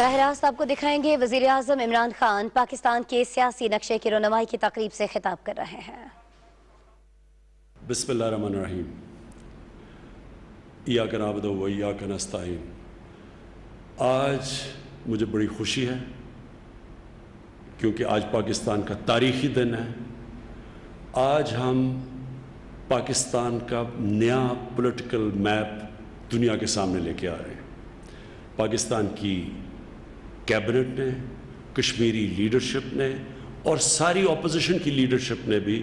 براہ راست آپ کو دکھائیں گے وزیر اعظم عمران خان پاکستان کے سیاسی نقشے کی رونمائی کی تقریب سے خطاب کر رہے ہیں۔ بسم اللہ الرحمن الرحیم۔ ایاک نعبد و ایاک نستعین۔ آج مجھے بڑی خوشی ہے کیونکہ آج پاکستان کا تاریخی دن ہے۔ آج ہم پاکستان کا نیا پولیٹیکل میپ دنیا کے سامنے لے کے آ رہے ہیں۔ پاکستان کی کیبنٹ نے، کشمیری لیڈرشپ نے اور ساری اپوزیشن کی لیڈرشپ نے بھی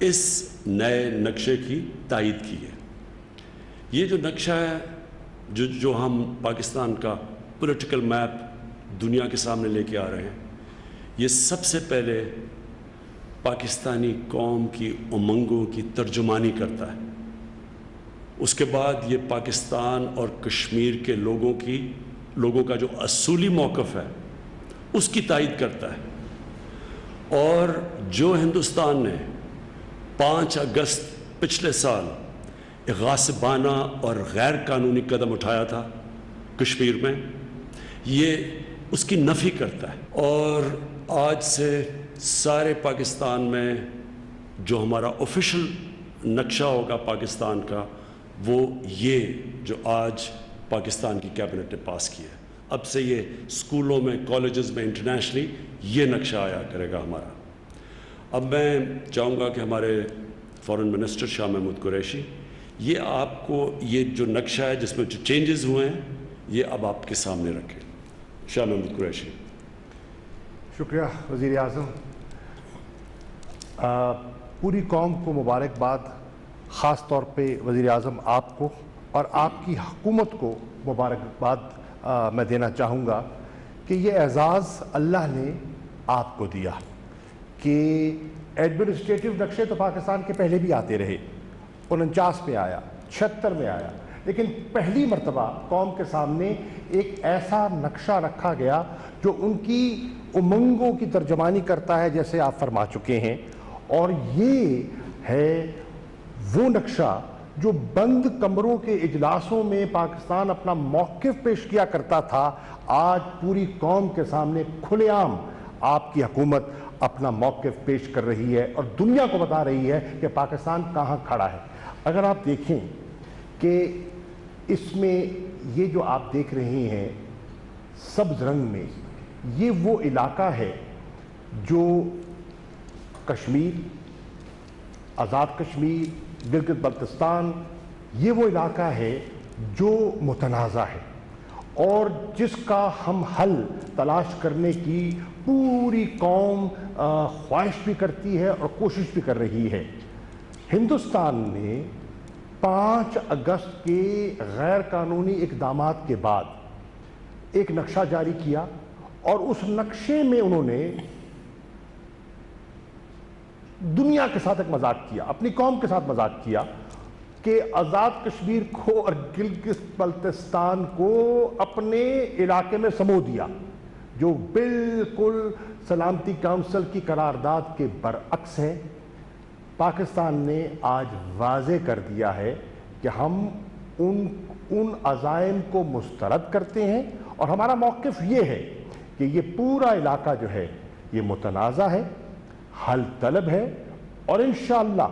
اس نئے نقشے کی تائید کی ہے۔ یہ جو نقشہ ہے جو ہم پاکستان کا پولیٹیکل میپ دنیا کے سامنے لے کے آ رہے ہیں، یہ سب سے پہلے پاکستانی قوم کی امنگوں کی ترجمانی کرتا ہے۔ اس کے بعد یہ پاکستان اور کشمیر کے لوگوں کا جو اصولی موقف ہے اس کی تائید کرتا ہے۔ اور جو ہندوستان نے 5 اگست پچھلے سال ایک غاصبانہ اور غیر قانونی قدم اٹھایا تھا کشمیر میں، یہ اس کی نفی کرتا ہے۔ اور آج سے سارے پاکستان میں جو ہمارا آفیشل نقشہ ہوگا پاکستان کا، وہ یہ جو آج پاکستان کی کیبنٹ نے پاس کیا ہے۔ اب سے یہ اسکولوں میں، کالجز میں، انٹرنیشنلی یہ نقشہ آیا کرے گا ہمارا۔ اب میں چاہوں گا کہ ہمارے فارن منسٹر شاہ محمود قریشی یہ آپ کو یہ جو نقشہ ہے جس میں جو چینجز ہوئے ہیں یہ اب آپ کے سامنے رکھیں۔ شاہ محمود قریشی۔ شکریہ وزیر اعظم۔ پوری قوم کو مبارکباد، خاص طور پہ وزیر اعظم آپ کو اور آپ کی حکومت کو مبارکباد میں دینا چاہوں گا کہ یہ اعزاز اللہ نے آپ کو دیا کہ ایڈمنسٹریٹو نقشے تو پاکستان کے پہلے بھی آتے رہے، 49 میں آیا، 76 میں آیا، لیکن پہلی مرتبہ قوم کے سامنے ایک ایسا نقشہ رکھا گیا جو ان کی امنگوں کی ترجمانی کرتا ہے، جیسے آپ فرما چکے ہیں۔ اور یہ ہے وہ نقشہ جو بند کمروں کے اجلاسوں میں پاکستان اپنا موقف پیش کیا کرتا تھا، آج پوری قوم کے سامنے کھلے عام آپ کی حکومت اپنا موقف پیش کر رہی ہے اور دنیا کو بتا رہی ہے کہ پاکستان کہاں کھڑا ہے۔ اگر آپ دیکھیں کہ اس میں یہ جو آپ دیکھ رہے ہیں سبز رنگ میں، یہ وہ علاقہ ہے جو کشمیر، آزاد کشمیر، گلگت بلتستان، یہ وہ علاقہ ہے جو متنازع ہے اور جس کا ہم حل تلاش کرنے کی پوری قوم خواہش بھی کرتی ہے اور کوشش بھی کر رہی ہے۔ ہندوستان نے 5 اگست کے غیر قانونی اقدامات کے بعد ایک نقشہ جاری کیا اور اس نقشے میں انہوں نے دنیا کے ساتھ ایک مذاق کیا، اپنی قوم کے ساتھ مذاق کیا کہ آزاد کشمیر کو اور گلگت بلتستان کو اپنے علاقے میں سمو دیا، جو بالکل سلامتی کونسل کی قرارداد کے برعکس ہے۔ پاکستان نے آج واضح کر دیا ہے کہ ہم ان عزائم کو مسترد کرتے ہیں اور ہمارا موقف یہ ہے کہ یہ پورا علاقہ جو ہے یہ متنازع ہے، حل طلب ہے، اور انشاءاللہ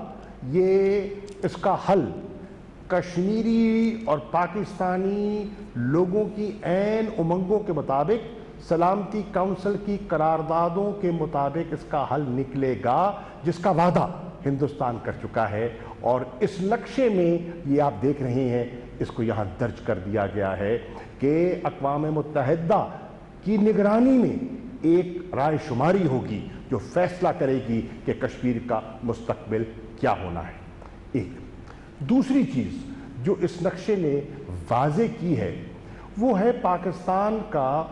یہ اس کا حل کشمیری اور پاکستانی لوگوں کی عین امنگوں کے مطابق، سلامتی کونسل کی قراردادوں کے مطابق اس کا حل نکلے گا، جس کا وعدہ ہندوستان کر چکا ہے۔ اور اس نقشے میں یہ آپ دیکھ رہے ہیں، اس کو یہاں درج کر دیا گیا ہے کہ اقوام متحدہ کی نگرانی میں ایک رائے شماری ہوگی جو فیصلہ کرے گی کہ کشمیر کا مستقبل کیا ہونا ہے۔ ایک دوسری چیز جو اس نقشے نے واضح کی ہے وہ ہے پاکستان کا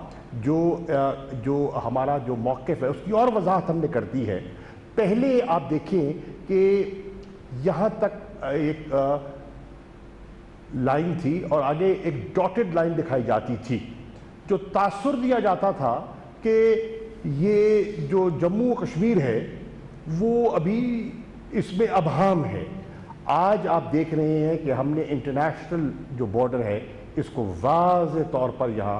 جو ہمارا جو موقف ہے اس کی اور وضاحت ہم نے کر دی ہے۔ پہلے آپ دیکھیں کہ یہاں تک ایک لائن تھی اور آگے ایک ڈاٹڈ لائن دکھائی جاتی تھی، جو تاثر دیا جاتا تھا کہ یہ جو جموں کشمیر ہے وہ ابھی اس میں ابہام ہے۔ آج آپ دیکھ رہے ہیں کہ ہم نے انٹرنیشنل جو بارڈر ہے اس کو واضح طور پر یہاں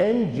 NJ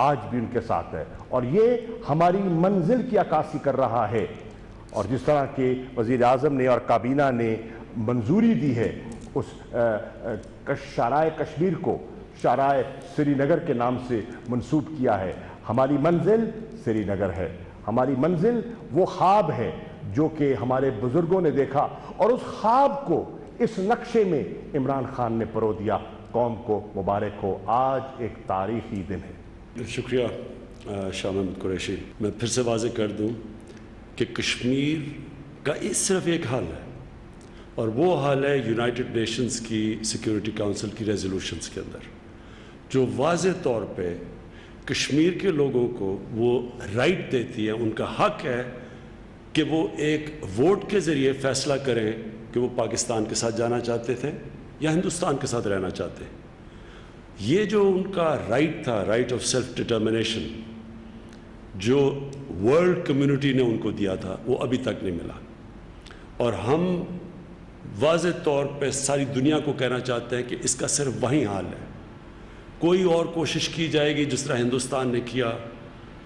آج بھی ان کے ساتھ ہے اور یہ ہماری منزل کی عکاسی کر رہا ہے. اور جس طرح کہ وزیر اعظم نے اور کابینہ نے منظوری دی ہے اس شاہراہ کشمیر کو شاہراہ سری نگر کے نام سے منسوب کیا ہے. ہماری منزل سری نگر ہے. ہماری منزل وہ خواب ہے جو کہ ہمارے بزرگوں نے دیکھا اور اس خواب کو اس نقشے میں عمران خان نے پرو دیا. قوم کو مبارک ہو. آج ایک تاریخی دن ہے. شکریہ شاہ محمود قریشی. میں پھر سے واضح کر دوں کہ کشمیر کا صرف ایک حل ہے اور وہ حل ہے یونائٹڈ نیشنز کی سیکیورٹی کونسل کی ریزولوشنز کے اندر جو واضح طور پہ کشمیر کے لوگوں کو وہ رائٹ دیتی ہے, ان کا حق ہے کہ وہ ایک ووٹ کے ذریعے فیصلہ کریں کہ وہ پاکستان کے ساتھ جانا چاہتے تھے یا ہندوستان کے ساتھ رہنا چاہتے. یہ جو ان کا رائٹ تھا, رائٹ آف سیلف ڈٹرمنیشن, جو ورلڈ کمیونٹی نے ان کو دیا تھا, وہ ابھی تک نہیں ملا. اور ہم واضح طور پہ ساری دنیا کو کہنا چاہتے ہیں کہ اس کا صرف وہی حال ہے. کوئی اور کوشش کی جائے گی جس طرح ہندوستان نے کیا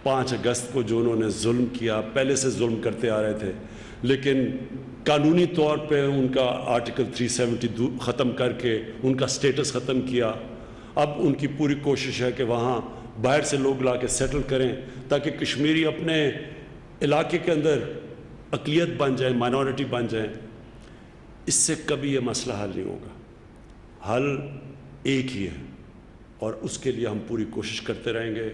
5 اگست کو, جو انہوں نے ظلم کیا, پہلے سے ظلم کرتے آ رہے تھے, لیکن قانونی طور پہ ان کا آرٹیکل 370 ختم کر کے ان کا سٹیٹس ختم کیا. اب ان کی پوری کوشش ہے کہ وہاں باہر سے لوگ لا کے سیٹل کریں تاکہ کشمیری اپنے علاقے کے اندر اقلیت بن جائیں, مائنورٹی بن جائیں. اس سے کبھی یہ مسئلہ حل نہیں ہوگا. حل ایک ہی ہے اور اس کے لیے ہم پوری کوشش کرتے رہیں گے.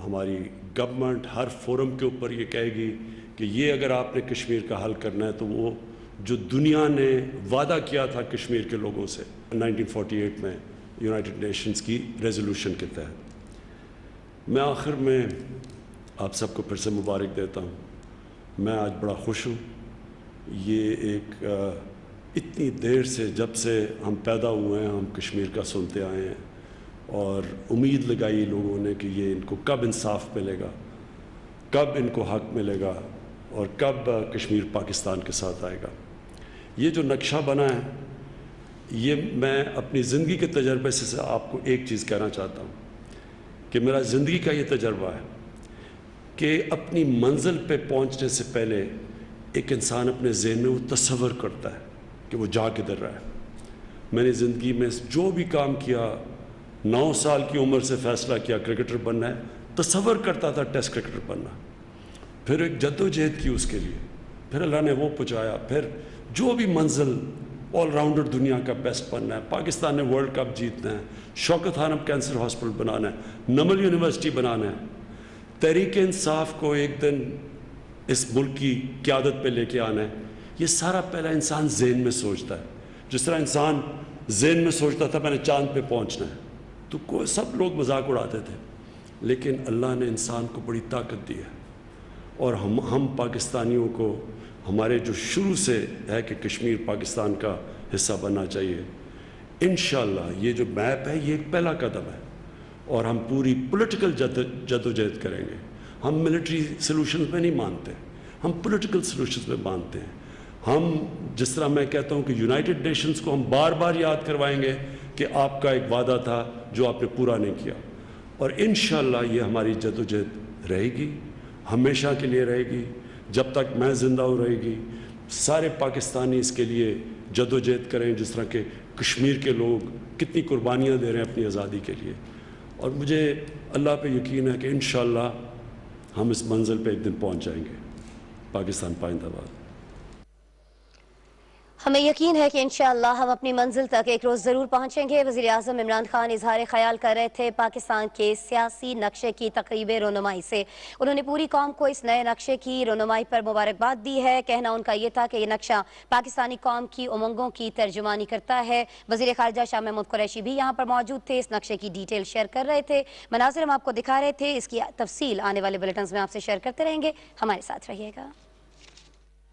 ہماری گورنمنٹ ہر فورم کے اوپر یہ کہے گی کہ یہ اگر آپ نے کشمیر کا حل کرنا ہے تو وہ جو دنیا نے وعدہ کیا تھا کشمیر کے لوگوں سے 1948 میں یونائٹڈ نیشنز کی ریزولوشن کے تحت. میں آخر میں آپ سب کو پھر سے مبارک دیتا ہوں. میں آج بڑا خوش ہوں. یہ ایک اتنی دیر سے, جب سے ہم پیدا ہوئے ہیں, ہم کشمیر کا سنتے آئے ہیں اور امید لگائی لوگوں نے کہ یہ ان کو کب انصاف ملے گا, کب ان کو حق ملے گا اور کب کشمیر پاکستان کے ساتھ آئے گا. یہ جو نقشہ بنا ہے, یہ میں اپنی زندگی کے تجربے سے آپ کو ایک چیز کہنا چاہتا ہوں کہ میرا زندگی کا یہ تجربہ ہے کہ اپنی منزل پہ پہنچنے سے پہلے ایک انسان اپنے ذہن میں وہ تصور کرتا ہے کہ وہ جا کدھر رہا ہے. میں نے زندگی میں جو بھی کام کیا, 9 سال کی عمر سے فیصلہ کیا کرکٹر بننا ہے, تصور کرتا تھا ٹیسٹ کرکٹر بننا, پھر ایک جدوجہد کی اس کے لیے, پھر اللہ نے وہ پہنچایا, پھر جو بھی منزل آل راؤنڈر دنیا کا بیسٹ بننا ہے, پاکستان نے ورلڈ کپ جیتنا ہے, شوکت خانم کینسر ہاسپٹل بنانا ہے, نمل یونیورسٹی بنانا ہے, تحریک انصاف کو ایک دن اس ملک کی قیادت پہ لے کے آنا ہے. یہ سارا پہلا انسان ذہن میں سوچتا ہے. جس طرح انسان ذہن میں سوچتا تھا میں نے چاند پہ پہنچنا ہے, تو سب لوگ مذاق اڑاتے تھے, لیکن اللہ نے انسان کو بڑی طاقت دی ہے. اور ہم پاکستانیوں کو ہمارے جو شروع سے ہے کہ کشمیر پاکستان کا حصہ بننا چاہیے, انشاءاللہ یہ جو میپ ہے یہ ایک پہلا قدم ہے اور ہم پوری پولیٹیکل جدوجہد کریں گے. ہم ملٹری سلوشنز میں نہیں مانتے, ہم پولیٹیکل سلوشنز میں مانتے ہیں. ہم جس طرح میں کہتا ہوں کہ یونائٹڈ نیشنز کو ہم بار بار یاد کروائیں گے کہ آپ کا ایک وعدہ تھا جو آپ نے پورا نہیں کیا, اور انشاءاللہ یہ ہماری جدوجہد رہے گی, ہمیشہ کے لیے رہے گی, جب تک میں زندہ ہوں رہے گی. سارے پاکستانی اس کے لیے جدوجہد کریں جس طرح کہ کشمیر کے لوگ کتنی قربانیاں دے رہے ہیں اپنی آزادی کے لیے. اور مجھے اللہ پہ یقین ہے کہ انشاءاللہ ہم اس منزل پہ ایک دن پہنچ جائیں گے. پاکستان پائندہ باد. ہمیں یقین ہے کہ انشاءاللہ ہم اپنی منزل تک ایک روز ضرور پہنچیں گے. وزیر اعظم عمران خان اظہار خیال کر رہے تھے پاکستان کے سیاسی نقشے کی تقریب رونمائی سے. انہوں نے پوری قوم کو اس نئے نقشے کی رونمائی پر مبارکباد دی ہے. کہنا ان کا یہ تھا کہ یہ نقشہ پاکستانی قوم کی امنگوں کی ترجمانی کرتا ہے. وزیر خارجہ شاہ محمود قریشی بھی یہاں پر موجود تھے, اس نقشے کی ڈیٹیل شیئر کر رہے تھے. مناظر ہم آپ کو دکھا رہے تھے, اس کی تفصیل آنے والے بلیٹنز میں آپ سے شیئر کرتے رہیں گے. ہمارے ساتھ رہیے گا.